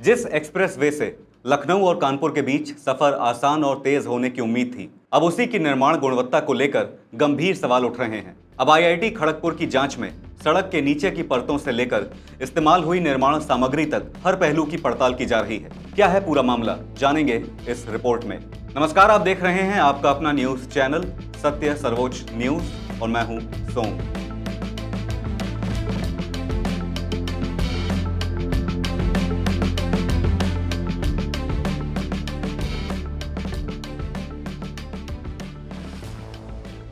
जिस express way से लखनऊ और कानपुर के बीच सफर आसान और तेज होने की उम्मीद थी, अब उसी की निर्माण गुणवत्ता को लेकर गंभीर सवाल उठ रहे हैं। अब आईआईटी खड़गपुर की जांच में सड़क के नीचे की परतों से लेकर इस्तेमाल हुई निर्माण सामग्री तक हर पहलू की पड़ताल की जा रही है। क्या है पूरा मामला, जानेंगे इस रिपोर्ट में। नमस्कार, आप देख रहे हैं आपका अपना न्यूज चैनल सत्य सर्वोच्च न्यूज और मैं हूं सोम।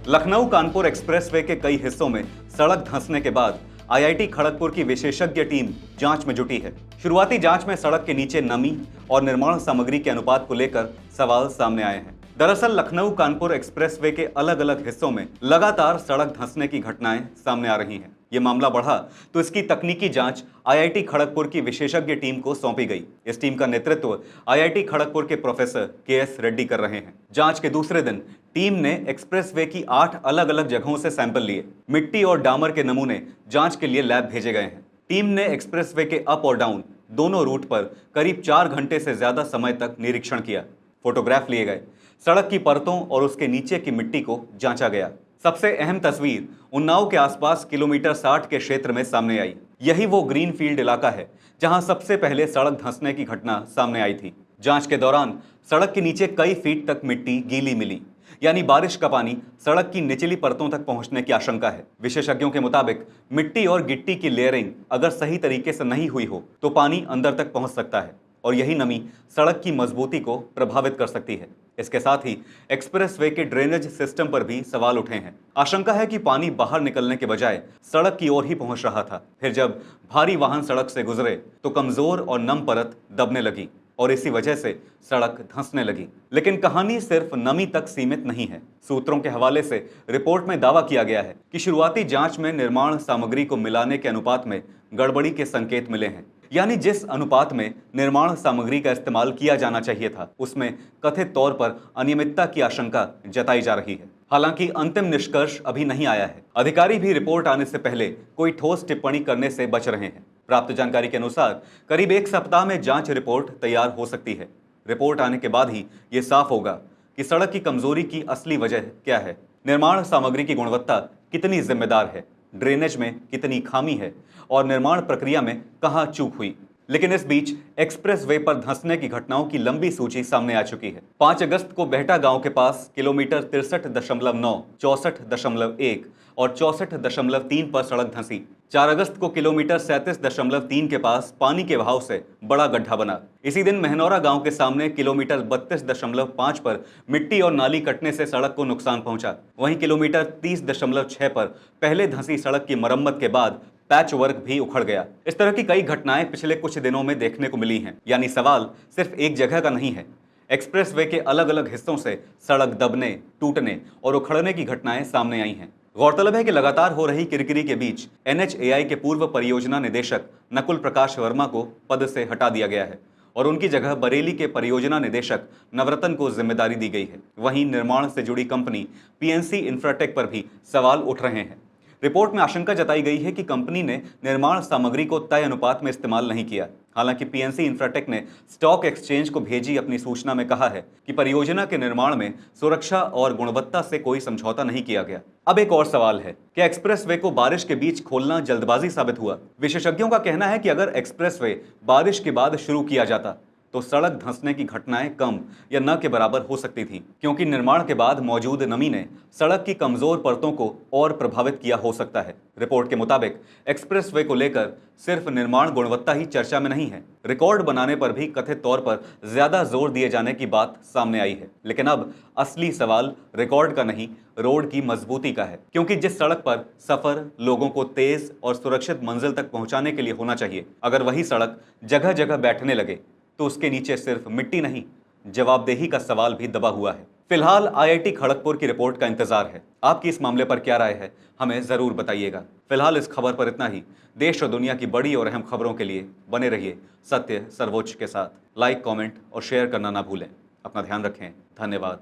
लखनऊ कानपुर एक्सप्रेसवे के कई हिस्सों में सड़क धंसने के बाद आईआईटी खड़गपुर की विशेषज्ञ टीम जांच में जुटी है। शुरुआती जांच में सड़क के नीचे नमी और निर्माण सामग्री के अनुपात को लेकर सवाल सामने आए हैं। दरअसल लखनऊ कानपुर एक्सप्रेसवे के अलग अलग हिस्सों में लगातार सड़क धंसने की घटनाएं सामने आ रही हैं। ये मामला बढ़ा तो इसकी तकनीकी जांच आईआईटी खड़गपुर की विशेषज्ञ टीम को सौंपी गई। इस टीम का नेतृत्व आईआईटी खड़गपुर के प्रोफेसर के.एस. रेड्डी कर रहे हैं। जांच के दूसरे दिन टीम ने एक्सप्रेसवे की 8 अलग अलग जगहों से सैंपल लिए। मिट्टी और डामर के नमूने जांच के लिए लैब भेजे गए हैं। टीम ने एक्सप्रेसवे के अप और डाउन दोनों रूट पर करीब 4 घंटे से ज्यादा समय तक निरीक्षण किया। फोटोग्राफ लिए गए, सड़क की परतों और उसके नीचे की मिट्टी को जांचा गया। सबसे अहम तस्वीर उन्नाव के आसपास किलोमीटर 60 के क्षेत्र में सामने आई। यही वो ग्रीन फील्ड इलाका है जहां सबसे पहले सड़क धंसने की घटना सामने आई थी। जांच के दौरान सड़क के नीचे कई फीट तक मिट्टी गीली मिली, यानी बारिश का पानी सड़क की निचली परतों तक पहुंचने की आशंका है। विशेषज्ञों के मुताबिक मिट्टी और गिट्टी की लेयरिंग अगर सही तरीके से नहीं हुई हो तो पानी अंदर तक पहुंच सकता है और यही नमी सड़क की मजबूती को प्रभावित कर सकती है। इसके साथ ही एक्सप्रेसवे के ड्रेनेज सिस्टम पर भी सवाल उठे हैं। आशंका है कि पानी बाहर निकलने के बजाय सड़क की ओर ही पहुंच रहा था। फिर जब भारी वाहन सड़क से गुजरे तो कमजोर और नम परत दबने लगी और इसी वजह से सड़क धंसने लगी। लेकिन कहानी सिर्फ नमी तक सीमित नहीं है। सूत्रों के हवाले से रिपोर्ट में दावा किया गया है कि शुरुआती जांच में निर्माण सामग्री को मिलाने के अनुपात में गड़बड़ी के संकेत मिले हैं। यानी जिस अनुपात में निर्माण सामग्री का इस्तेमाल किया जाना चाहिए था, उसमें कथित तौर पर अनियमितता की आशंका जताई जा रही है। हालांकि अंतिम निष्कर्ष अभी नहीं आया है। अधिकारी भी रिपोर्ट आने से पहले कोई ठोस टिप्पणी करने से बच रहे हैं। प्राप्त जानकारी के अनुसार करीब 1 सप्ताह में जांच रिपोर्ट तैयार हो सकती है। रिपोर्ट आने के बाद ही ये साफ होगा कि सड़क की कमजोरी की असली वजह क्या है, निर्माण सामग्री की गुणवत्ता कितनी जिम्मेदार है, ड्रेनेज में कितनी खामी है और निर्माण प्रक्रिया में कहां चूक हुई। लेकिन इस बीच एक्सप्रेसवे पर धंसने की घटनाओं की लंबी सूची सामने आ चुकी है। 5 अगस्त को बेहटा गांव के पास किलोमीटर 63.9, 64.1 और 64.3 पर सड़क धंसी। 4 अगस्त को किलोमीटर 37.3 के पास पानी के बहाव से बड़ा गड्ढा बना। इसी दिन महनौरा गांव के सामने किलोमीटर 32.5 पर मिट्टी और नाली कटने से सड़क को नुकसान पहुंचा। वहीं किलोमीटर 30.6 पर पहले धंसी सड़क की मरम्मत के बाद पैच वर्क भी उखड़ गया। इस तरह की कई घटनाएं पिछले कुछ दिनों में देखने को मिली हैं। यानी सवाल सिर्फ एक जगह का नहीं है। एक्सप्रेसवे के अलग अलग हिस्सों से सड़क दबने, टूटने और उखड़ने की घटनाएं सामने आई हैं। गौरतलब है कि लगातार हो रही किरकिरी के बीच NHAI के पूर्व परियोजना निदेशक नकुल प्रकाश वर्मा को पद से हटा दिया गया है और उनकी जगह बरेली के परियोजना निदेशक नवरतन को जिम्मेदारी दी गई है। वहीं निर्माण से जुड़ी कंपनी PNC इंफ्राटेक पर भी सवाल उठ रहे हैं। रिपोर्ट में आशंका जताई गई है कि कंपनी ने निर्माण सामग्री को तय अनुपात में इस्तेमाल नहीं किया। हालांकि PNC इंफ्राटेक ने स्टॉक एक्सचेंज को भेजी अपनी सूचना में कहा है कि परियोजना के निर्माण में सुरक्षा और गुणवत्ता से कोई समझौता नहीं किया गया। अब एक और सवाल है कि एक्सप्रेसवे को बारिश के बीच खोलना जल्दबाजी साबित हुआ। विशेषज्ञों का कहना है कि अगर एक्सप्रेसवे बारिश के बाद शुरू किया जाता तो सड़क धंसने की घटनाएं कम या न के बराबर हो सकती थी, क्योंकि निर्माण के बाद मौजूद नमी ने सड़क की कमजोर परतों को और प्रभावित किया हो सकता है। रिपोर्ट के मुताबिक एक्सप्रेसवे को लेकर सिर्फ निर्माण गुणवत्ता ही चर्चा में नहीं है, रिकॉर्ड बनाने पर भी कथित तौर पर ज्यादा जोर दिए जाने की बात सामने आई है। लेकिन अब असली सवाल रिकॉर्ड का नहीं, रोड की मजबूती का है। क्योंकि जिस सड़क पर सफर लोगों को तेज और सुरक्षित मंजिल तक पहुंचाने के लिए होना चाहिए, अगर वही सड़क जगह जगह बैठने लगे तो उसके नीचे सिर्फ मिट्टी नहीं, जवाबदेही का सवाल भी दबा हुआ है। फिलहाल आईआईटी खड़गपुर की रिपोर्ट का इंतजार है। आपकी इस मामले पर क्या राय है, हमें जरूर बताइएगा। फिलहाल इस खबर पर इतना ही। देश और दुनिया की बड़ी और अहम खबरों के लिए बने रहिए सत्य सर्वोच्च के साथ। लाइक, कमेंट और शेयर करना ना भूलें। अपना ध्यान रखें। धन्यवाद।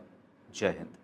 जय हिंद।